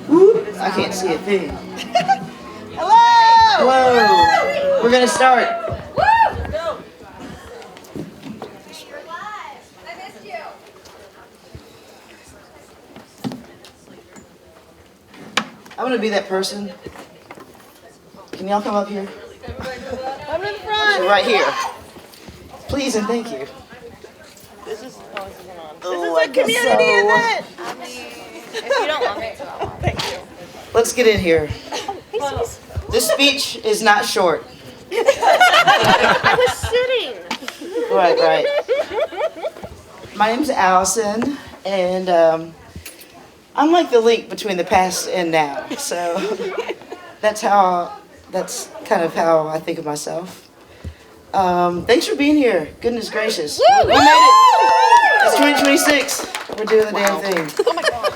Woo! I can't see a thing. Hello! Hello! We're gonna start. I'm gonna be that person. Can y'all come up here? I'm in front. Right here. Please and thank you. This is on. Oh, This is a community event. I mean, if you don't want me to, I won't. Thank you. Let's get in here. This speech is not short. I was sitting. Right. My name's Allison, and I'm like the link between the past and now. So that's kind of how I think of myself. Thanks for being here. Goodness gracious. We made it. It's 2026. We're doing the damn thing. Oh my God.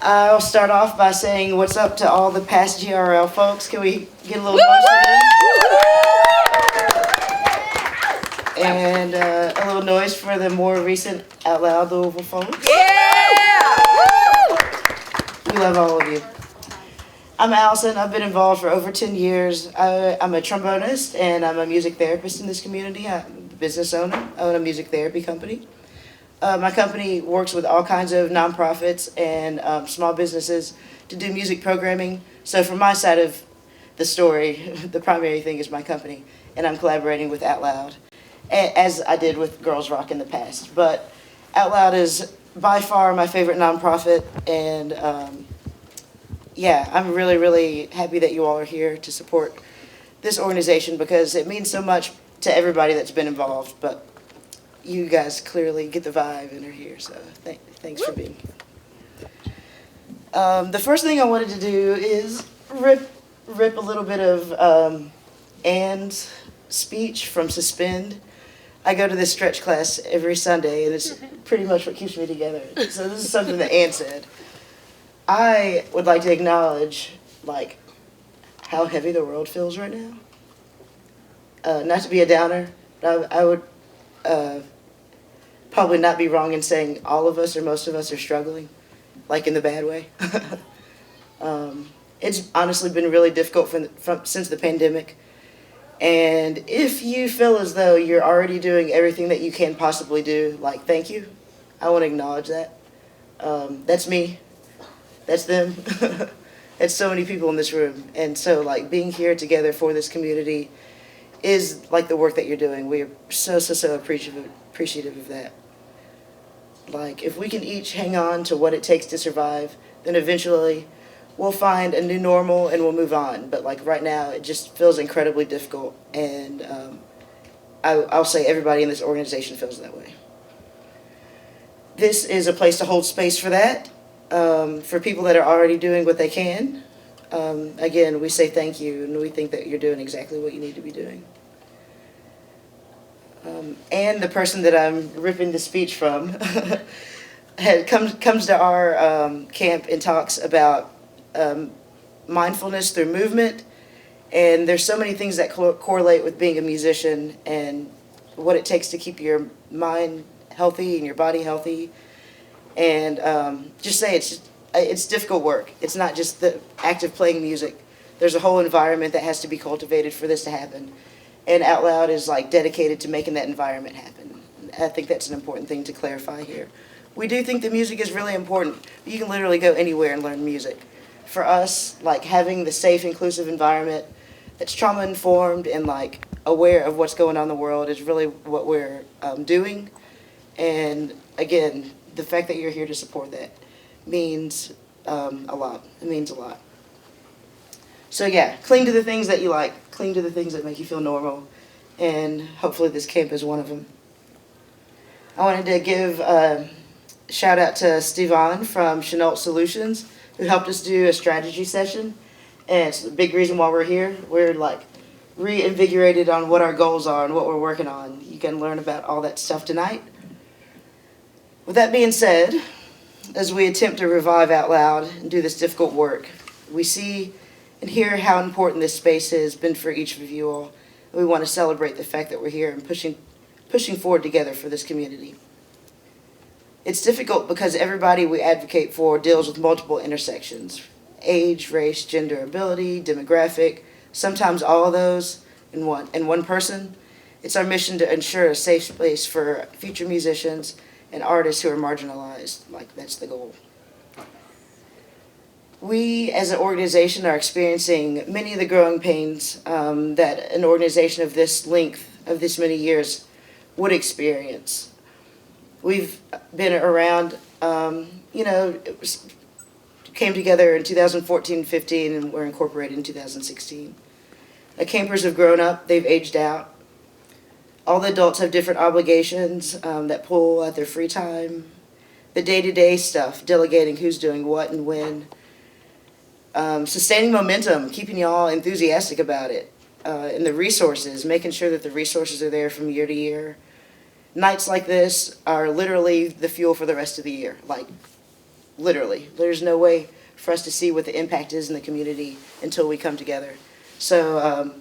I'll start off by saying what's up to all the past GRL folks. Can we get a little noise for them? And a little noise for the more recent Out Loud Louisville folks. Yeah! We love all of you. I'm Allison. I've been involved for over 10 years. I'm a trombonist and I'm a music therapist in this community. I'm a business owner. I own a music therapy company. My company works with all kinds of nonprofits and small businesses to do music programming. So from my side of the story, the primary thing is my company, and I'm collaborating with Out Loud, as I did with Girls Rock in the past. But Out Loud is by far my favorite nonprofit, and I'm really, really happy that you all are here to support this organization because it means so much to everybody that's been involved. But you guys clearly get the vibe and are here, so thanks for being here. The first thing I wanted to do is rip a little bit of Anne's speech from Suspend. I go to this stretch class every Sunday, and it's pretty much what keeps me together. So this is something that Anne said. I would like to acknowledge, how heavy the world feels right now. Not to be a downer, but I would probably not be wrong in saying all of us or most of us are struggling, in the bad way. It's honestly been really difficult since the pandemic. And if you feel as though you're already doing everything that you can possibly do, thank you. I want to acknowledge that. That's me. That's them. It's so many people in this room. And so, being here together for this community is, the work that you're doing. We are so appreciative of that. If we can each hang on to what it takes to survive, then eventually we'll find a new normal and we'll move on. But, right now, it just feels incredibly difficult. And I'll say everybody in this organization feels that way. This is a place to hold space for that. For people that are already doing what they can, again, we say thank you, and we think that you're doing exactly what you need to be doing. And the person that I'm ripping the speech from comes to our camp and talks about mindfulness through movement, and there's so many things that correlate with being a musician and what it takes to keep your mind healthy and your body healthy. And just say it's difficult work. It's not just the act of playing music. There's a whole environment that has to be cultivated for this to happen. And Out Loud is dedicated to making that environment happen. I think that's an important thing to clarify here. We do think the music is really important. You can literally go anywhere and learn music. For us, having the safe, inclusive environment that's trauma-informed and aware of what's going on in the world is really what we're doing. And again, the fact that you're here to support that means a lot. It means a lot. So yeah, cling to the things that you like. Cling to the things that make you feel normal. And hopefully this camp is one of them. I wanted to give a shout out to Stevan from Chenault Solutions, who helped us do a strategy session. And it's a big reason why we're here. We're reinvigorated on what our goals are and what we're working on. You can learn about all that stuff tonight. With that being said, as we attempt to revive Out Loud and do this difficult work, we see and hear how important this space has been for each of you all. We want to celebrate the fact that we're here and pushing forward together for this community. It's difficult because everybody we advocate for deals with multiple intersections: age, race, gender, ability, demographic, sometimes all of those in one person. It's our mission to ensure a safe space for future musicians and artists who are marginalized. Like, that's the goal. We, as an organization, are experiencing many of the growing pains that an organization of this length, of this many years, would experience. We've been around, came together in 2014-15 and were incorporated in 2016. The campers have grown up, they've aged out. All the adults have different obligations that pull at their free time. The day-to-day stuff, delegating who's doing what and when. Sustaining momentum, keeping y'all enthusiastic about it. And the resources, making sure that the resources are there from year to year. Nights like this are literally the fuel for the rest of the year. Like, literally. There's no way for us to see what the impact is in the community until we come together. So,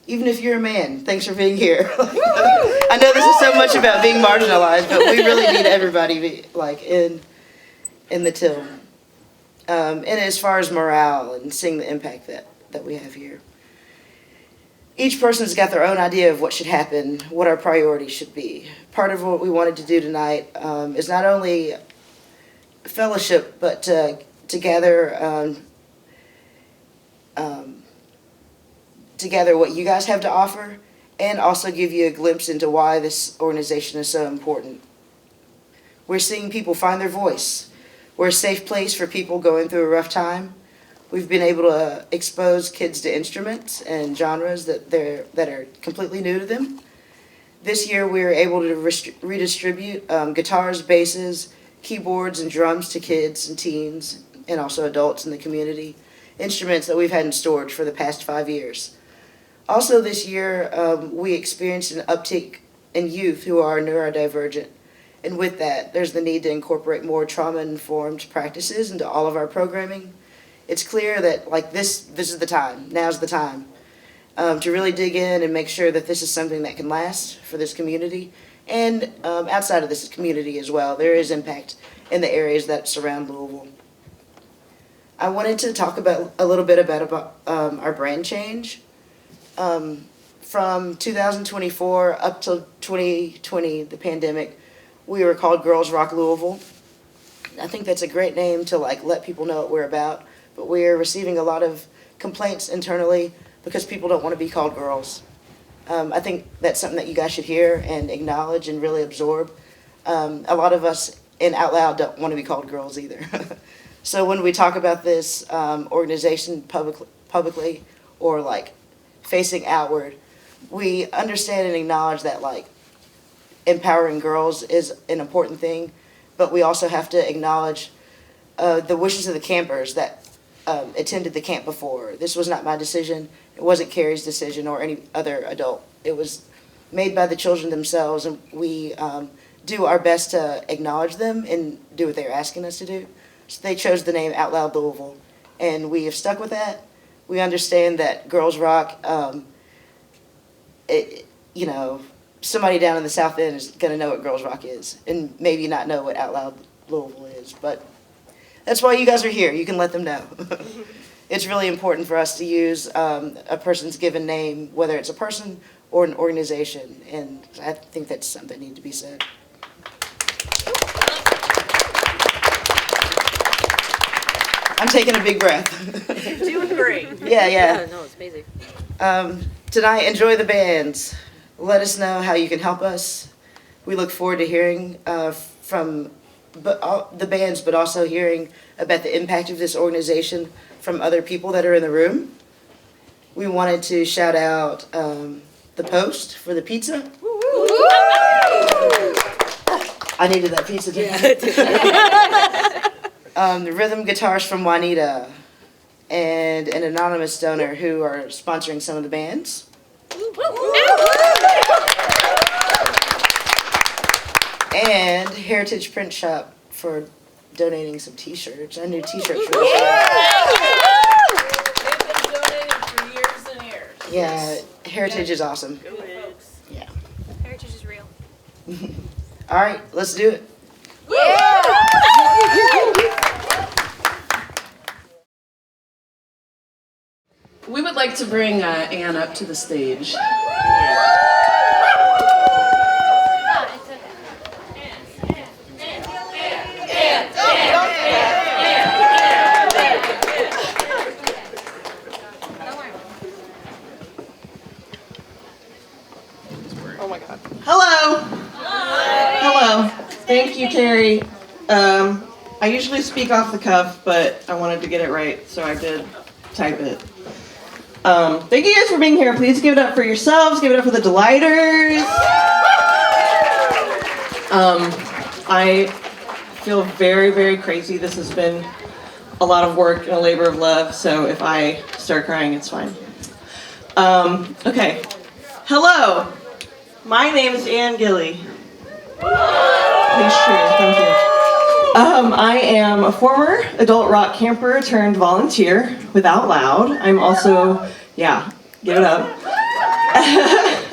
even if you're a man, thanks for being here. I know this is so much about being marginalized, but we really need everybody in the till. And as far as morale and seeing the impact that we have here. Each person's got their own idea of what should happen, what our priorities should be. Part of what we wanted to do tonight is not only fellowship, but to gather what you guys have to offer, and also give you a glimpse into why this organization is so important. We're seeing people find their voice. We're a safe place for people going through a rough time. We've been able to expose kids to instruments and genres that are completely new to them. This year we were able to redistribute guitars, basses, keyboards, and drums to kids and teens, and also adults in the community, instruments that we've had in storage for the past 5 years. Also this year, we experienced an uptick in youth who are neurodivergent. And with that, there's the need to incorporate more trauma-informed practices into all of our programming. It's clear that this is the time, now's the time, to really dig in and make sure that this is something that can last for this community. And outside of this community as well, there is impact in the areas that surround Louisville. I wanted to talk a little bit about our brand change. From 2024 up till 2020, the pandemic, we were called Girls Rock Louisville. I think that's a great name to let people know what we're about, but we're receiving a lot of complaints internally because people don't want to be called girls. I think that's something that you guys should hear and acknowledge and really absorb. A lot of us in Out Loud don't want to be called girls either. So when we talk about this organization publicly or facing outward, we understand and acknowledge that empowering girls is an important thing, but we also have to acknowledge the wishes of the campers that attended the camp before. This was not my decision. It wasn't Carrie's decision or any other adult. It was made by the children themselves, and we do our best to acknowledge them and do what they're asking us to do. So they chose the name Out Loud Louisville, and we have stuck with that. We understand that Girls Rock, somebody down in the South End is going to know what Girls Rock is and maybe not know what Out Loud Louisville is, but that's why you guys are here. You can let them know. It's really important for us to use a person's given name, whether it's a person or an organization, and I think that's something that needs to be said. I'm taking a big breath. Doing great. Yeah. No, it's amazing. Tonight, enjoy the bands. Let us know how you can help us. We look forward to hearing from the bands, but also hearing about the impact of this organization from other people that are in the room. We wanted to shout out the Post for the pizza. I needed that pizza too. The rhythm guitars from Juanita and an anonymous donor who are sponsoring some of the bands. And Heritage Print Shop for donating some t-shirts. Our new t-shirts for this year. They've been donating for years and years. Yeah, Heritage is awesome. Go folks. Yeah. Heritage is real. All right, let's do it. Yeah! would like to bring Anne up to the stage. Oh my God. Hello. Hello. Thank you, Carrie. I usually speak off the cuff, but I wanted to get it right, so I did type it. Thank you guys for being here. Please give it up for yourselves. Give it up for the Delighters. I feel very, very crazy. This has been a lot of work and a labor of love, so if I start crying, it's fine. Okay. Hello. My name is Ann Gilly. Please cheer. Thank you. I am a former adult rock camper turned volunteer with Out Loud. I'm also, yeah, give it up.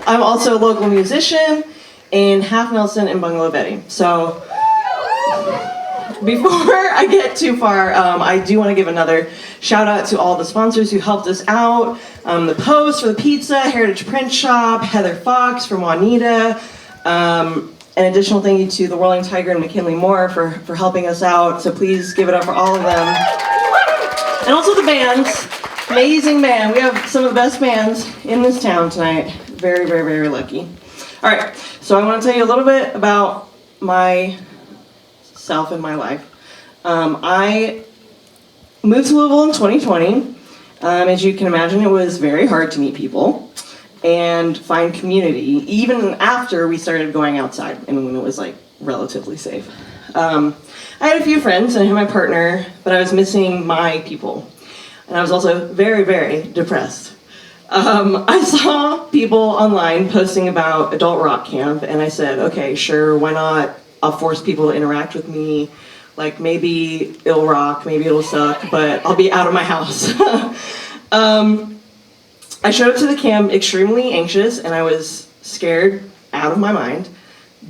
I'm also a local musician in Half Nelson and Bungalow Betty. So before I get too far, I do want to give another shout out to all the sponsors who helped us out. The Post for the pizza, Heritage Print Shop, Heather Fox from Juanita. An additional thank you to the Whirling Tiger and McKinley Moore for helping us out. So please give it up for all of them. And also the bands. Amazing band. We have some of the best bands in this town tonight. Very, very, very lucky. All right, so I want to tell you a little bit about myself and my life. I moved to Louisville in 2020. As you can imagine, it was very hard to meet people and find community, even after we started going outside and when it was like relatively safe. I had a few friends and I had my partner, but I was missing my people. And I was also very, very depressed. I saw people online posting about adult rock camp, and I said, okay, sure, why not? I'll force people to interact with me. Like, maybe it'll rock, maybe it'll suck, but I'll be out of my house. I showed up to the camp extremely anxious, and I was scared out of my mind.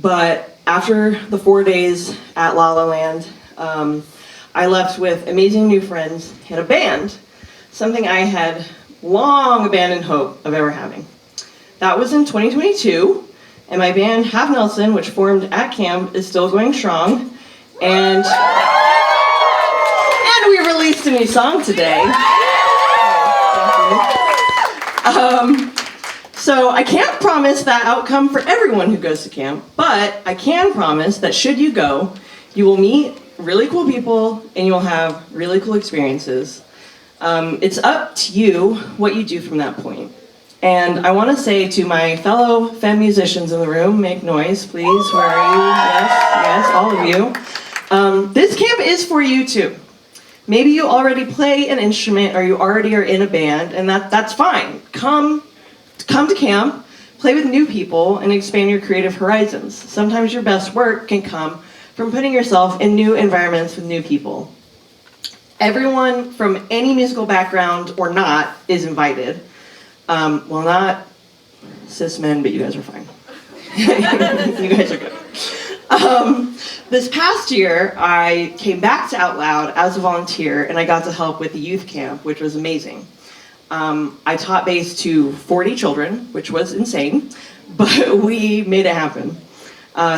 But after the 4 days at La La Land, I left with amazing new friends and a band, something I had long abandoned hope of ever having. That was in 2022, and my band Half Nelson, which formed at camp, is still going strong, and we released a new song today. So I can't promise that outcome for everyone who goes to camp, but I can promise that should you go, you will meet really cool people and you'll have really cool experiences. It's up to you what you do from that point. And I want to say to my fellow femme musicians in the room, make noise, please. Where are you? Yes, all of you. This camp is for you too. Maybe you already play an instrument or you already are in a band, and that's fine. Come to camp, play with new people, and expand your creative horizons. Sometimes your best work can come from putting yourself in new environments with new people. Everyone from any musical background or not is invited. Well, not cis men, but you guys are fine. You guys are good. This past year, I came back to Out Loud as a volunteer, and I got to help with the youth camp, which was amazing. I taught bass to 40 children, which was insane, but we made it happen.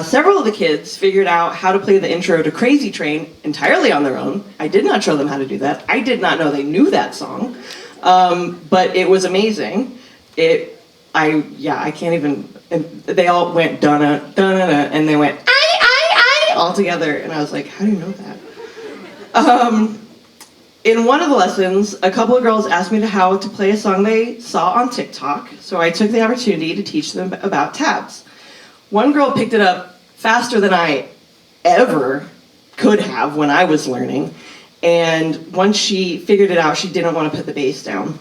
Several of the kids figured out how to play the intro to Crazy Train entirely on their own. I did not show them how to do that. I did not know they knew that song, but it was amazing. I can't even, they all went dun-na, dun-na, and they went I all together, and I was like, how do you know that? In one of the lessons, a couple of girls asked me how to play a song they saw on TikTok, so I took the opportunity to teach them about tabs. One girl picked it up faster than I ever could have when I was learning, and once she figured it out, she didn't want to put the bass down.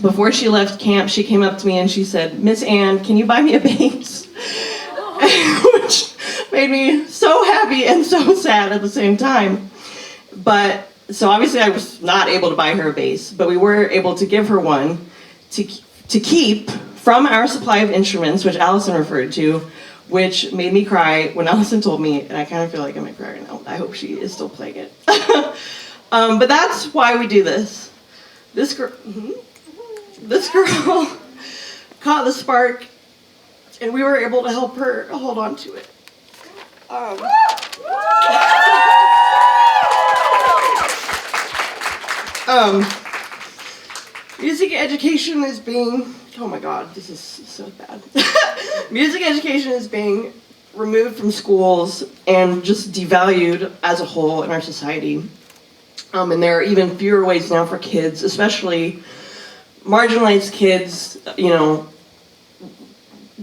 Before she left camp, she came up to me and she said, Miss Ann, can you buy me a bass? Which made me so happy and so sad at the same time. But, so obviously I was not able to buy her a bass, but we were able to give her one to keep from our supply of instruments, which Allison referred to, which made me cry when Allison told me, and I kind of feel like I'm gonna cry right now. I hope she is still playing it. But that's why we do this. This girl, this girl caught the spark, and we were able to help her hold on to it. Music education is being, oh my god, this is so bad. Music education is being removed from schools and just devalued as a whole in our society. And there are even fewer ways now for kids, especially marginalized kids, you know,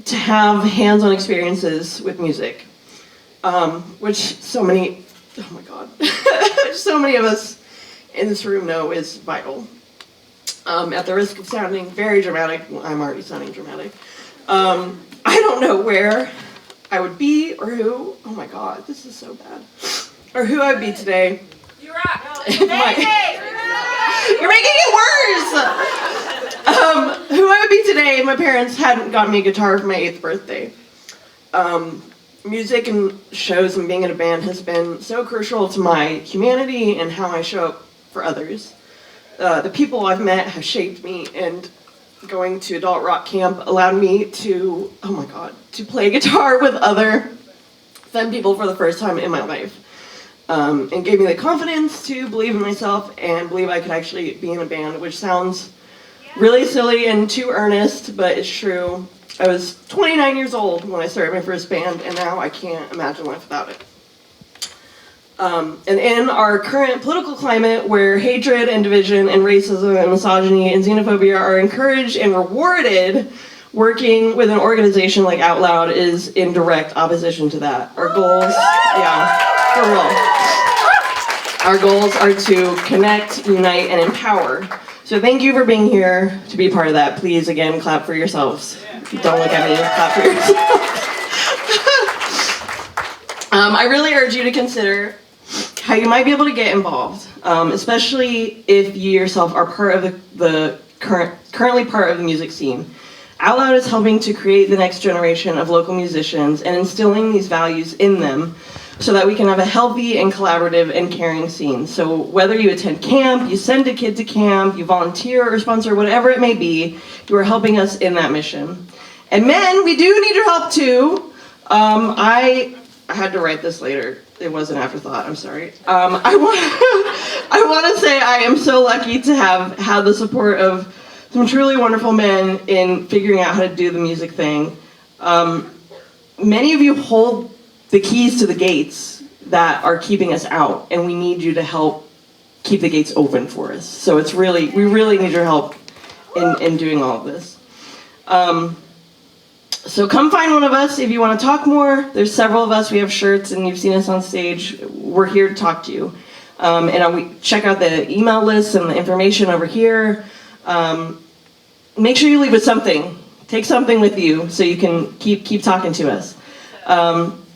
to have hands-on experiences with music. Which so many, oh my god, so many of us in this room know is vital. At the risk of sounding very dramatic, well, I'm already sounding dramatic. I don't know where I would be or who, oh my god, this is so bad, or who I'd be today. You rock. You're making it worse! Who I would be today if my parents hadn't gotten me a guitar for my 8th birthday. Music and shows and being in a band has been so crucial to my humanity and how I show up for others. The people I've met have shaped me, and going to adult rock camp allowed me to, oh my god, to play guitar with other femme people for the first time in my life. And gave me the confidence to believe in myself and believe I could actually be in a band, which sounds really silly and too earnest, but it's true. I was 29 years old when I started my first band, and now I can't imagine life without it. And in our current political climate, where hatred and division and racism and misogyny and xenophobia are encouraged and rewarded, working with an organization like Out Loud is in direct opposition to that. Our goals, yeah, for real. Our goals are to connect, unite, and empower. So thank you for being here to be part of that. Please, again, clap for yourselves. Don't look at me, clap for yourselves. I really urge you to consider how you might be able to get involved, especially if you yourself are part of currently part of the music scene. Out Loud is helping to create the next generation of local musicians and instilling these values in them so that we can have a healthy and collaborative and caring scene. So whether you attend camp, you send a kid to camp, you volunteer or sponsor, whatever it may be, you are helping us in that mission. And men, we do need your help too. I had to write this later. It was an afterthought, I'm sorry. I want to say I am so lucky to have had the support of some truly wonderful men in figuring out how to do the music thing. Many of you hold the keys to the gates that are keeping us out, and we need you to help keep the gates open for us. So we really need your help in doing all of this. So come find one of us if you want to talk more. There's several of us. We have shirts, and you've seen us on stage. We're here to talk to you. And check out the email list and the information over here. Make sure you leave with something. Take something with you so you can keep talking to us.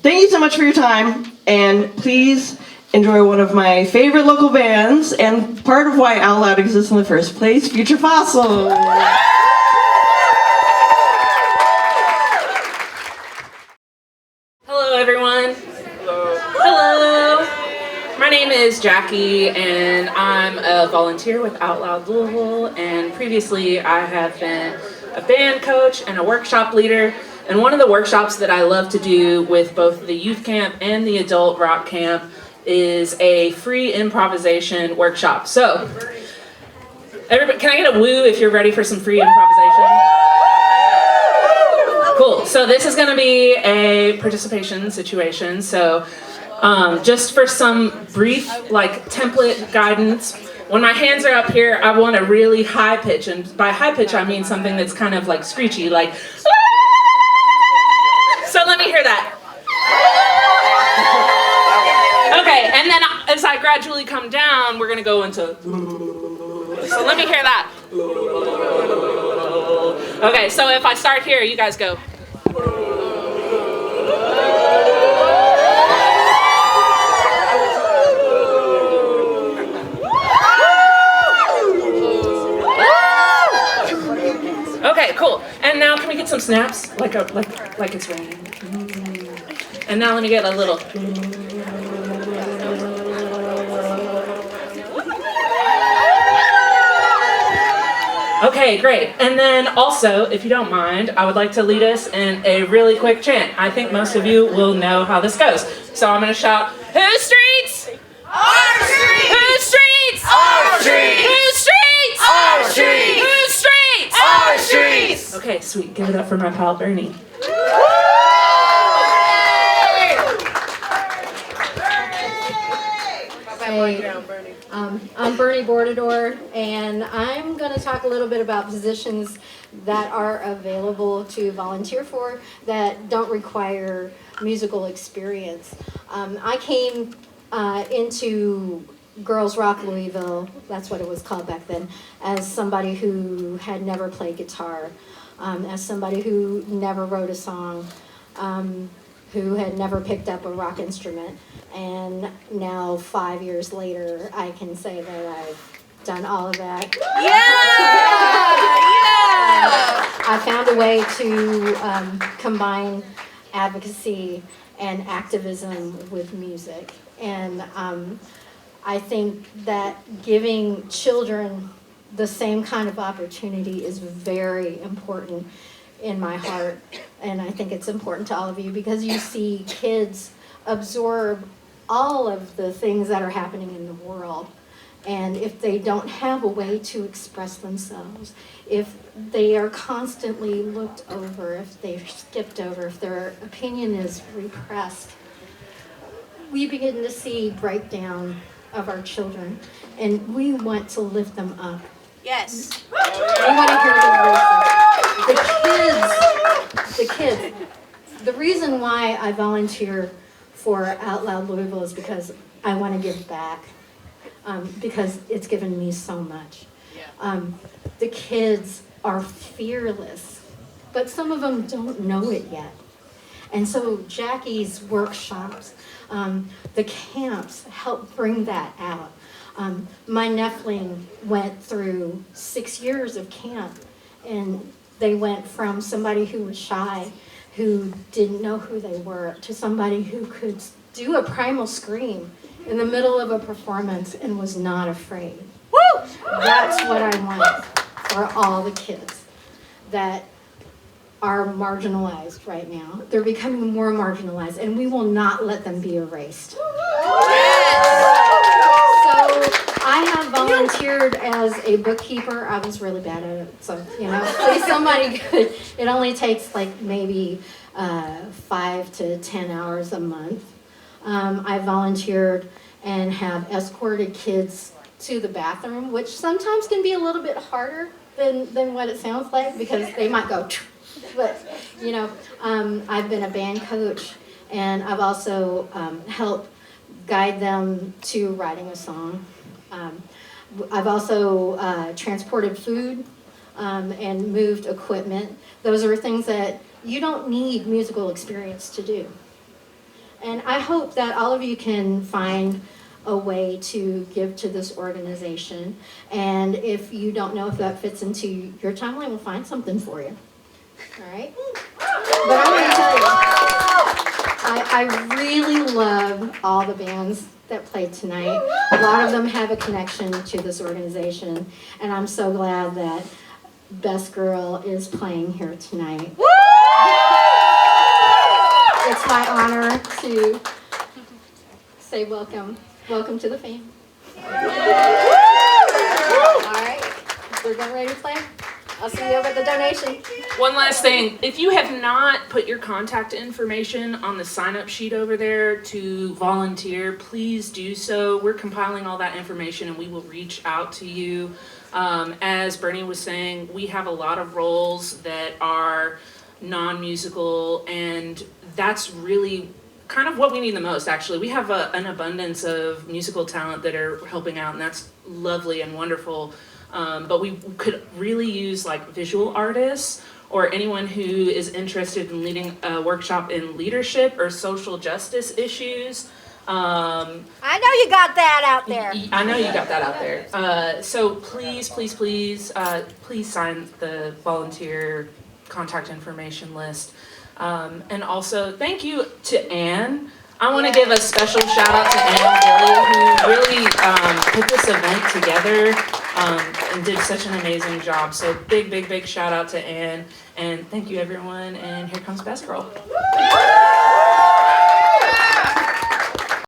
Thank you so much for your time, and please enjoy one of my favorite local bands and part of why Out Loud exists in the first place, Future Fossil. Hello, everyone. Hello. My name is Jackie, and I'm a volunteer with Out Loud Louisville, and previously I have been a band coach and a workshop leader. And one of the workshops that I love to do with both the youth camp and the adult rock camp is a free improvisation workshop. So, everybody, can I get a woo if you're ready for some free improvisation? Cool. So this is going to be a participation situation. So just for some brief template guidance, when my hands are up here, I want a really high pitch. And by high pitch, I mean something that's kind of like screechy, like... So let me hear that. Okay, and then as I gradually come down, we're gonna go into. So let me hear that. Okay, so if I start here, you guys go. Okay, cool. And now can we get some snaps? Like it's raining. And now let me get a little. Okay, great. And then also, if you don't mind, I would like to lead us in a really quick chant. I think most of you will know how this goes. So I'm going to shout, whose streets? Our streets! Whose streets? Our streets! Whose streets? Our streets! Whose streets? Our streets! Okay, sweet. Give it up for my pal Bernie. I'm Bernie Bordador, and I'm going to talk a little bit about positions that are available to volunteer for that don't require musical experience. I came into Girls Rock Louisville, that's what it was called back then, as somebody who had never played guitar, as somebody who never wrote a song, who had never picked up a rock instrument. And now, 5 years later, I can say that I've done all of that. I found a way to combine advocacy and activism with music. And I think that giving children the same kind of opportunity is very important in my heart. And I think it's important to all of you because you see kids absorb all of the things that are happening in the world. And if they don't have a way to express themselves, if they are constantly looked over, if they're skipped over, if their opinion is repressed, we begin to see breakdown of our children. And we want to lift them up. Yes. We want to hear their voices. The kids. The reason why I volunteer for Out Loud Louisville is because I want to give back, because it's given me so much. The kids are fearless, but some of them don't know it yet. And so Jackie's workshops, the camps help bring that out. My nephew went through 6 years of camp, and they went from somebody who was shy, who didn't know who they were, to somebody who could do a primal scream in the middle of a performance and was not afraid. Woo! That's what I want for all the kids that are marginalized right now. They're becoming more marginalized, and we will not let them be erased. So I have volunteered as a bookkeeper. I was really bad at it, so please somebody good. It only takes like maybe 5 to 10 hours a month. I volunteered and have escorted kids to the bathroom, which sometimes can be a little bit harder than what it sounds like because they might go. But I've been a band coach, and I've also helped guide them to writing a song. I've also transported food and moved equipment. Those are things that you don't need musical experience to do. And I hope that all of you can find a way to give to this organization. And if you don't know if that fits into your timeline, we'll find something for you. All right? But I'm going to tell you, I really love all the bands that played tonight. A lot of them have a connection to this organization, and I'm so glad that Best Girl is playing here tonight. It's my honor to say welcome. Welcome to the fam. All right, we're getting ready to play. I'll see you over at the donation. One last thing. If you have not put your contact information on the sign-up sheet over there to volunteer, please do so. We're compiling all that information and we will reach out to you. As Bernie was saying, we have a lot of roles that are non-musical, and that's really kind of what we need the most, actually. We have an abundance of musical talent that are helping out, and that's lovely and wonderful. But we could really use like visual artists or anyone who is interested in leading a workshop in leadership or social justice issues. I know you got that out there. I know you got that out there. So please sign the volunteer contact information list. And also thank you to Anne I want to give a special shout out to Anne Billy, who really put this event together and did such an amazing job. So big shout out to Anne, and thank you everyone, and here comes Best Girl.